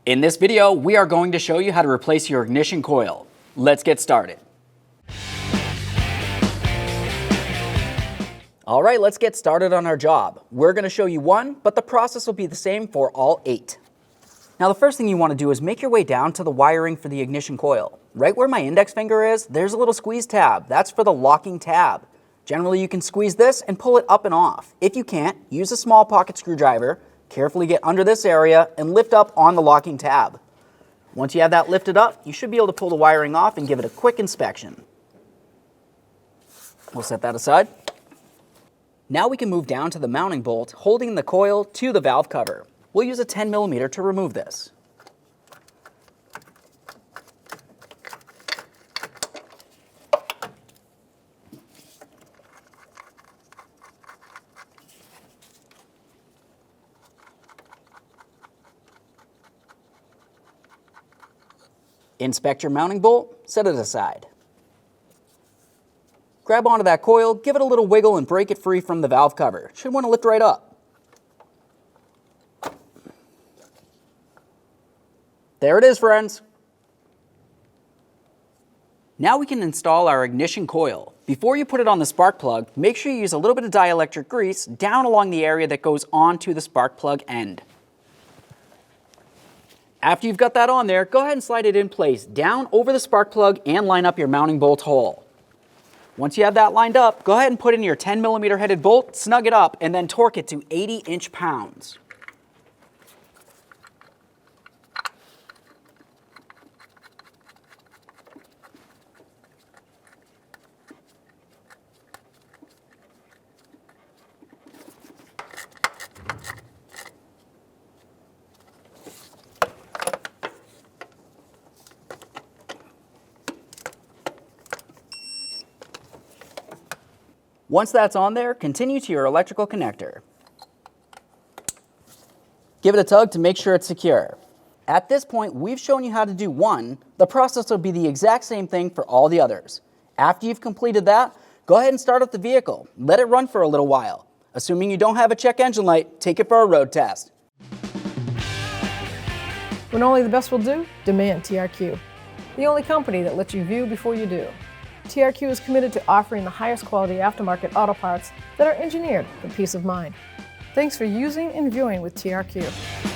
In this video, we are going to show you how to replace your ignition coil. Let's get started. All right, let's get started on our job. We're going to show you one, but the process will be the same for all 8. Now, the first thing you want to do is make your way down to the wiring for the ignition coil. Right where my index finger is, there's a little squeeze tab. That's for the locking tab. Generally, you can squeeze this and pull it up and off. If you can't, use a small pocket screwdriver. Carefully get under this area and lift up on the locking tab. Once you have that lifted up, you should be able to pull the wiring off and give it a quick inspection. We'll set that aside. Now we can move down to the mounting bolt holding the coil to the valve cover. We'll use a 10mm to remove this. Inspect your mounting bolt, set it aside. Grab onto that coil, give it a little wiggle and break it free from the valve cover. Should want to lift right up. There it is, friends. Now we can install our ignition coil. Before you put it on the spark plug, make sure you use a little bit of dielectric grease down along the area that goes onto the spark plug end. After you've got that on there, go ahead and slide it in place down over the spark plug and line up your mounting bolt hole. Once you have that lined up, go ahead and put in your 10mm headed bolt, snug it up, and then torque it to 80 inch-pounds. Once that's on there, continue to your electrical connector. Give it a tug to make sure it's secure. At this point, we've shown you how to do one. The process will be the exact same thing for all the others. After you've completed that, go ahead and start up the vehicle. Let it run for a little while. Assuming you don't have a check engine light, take it for a road test. When only the best will do, demand TRQ. The only company that lets you view before you do. TRQ is committed to offering the highest quality aftermarket auto parts that are engineered for peace of mind. Thanks for using and viewing with TRQ.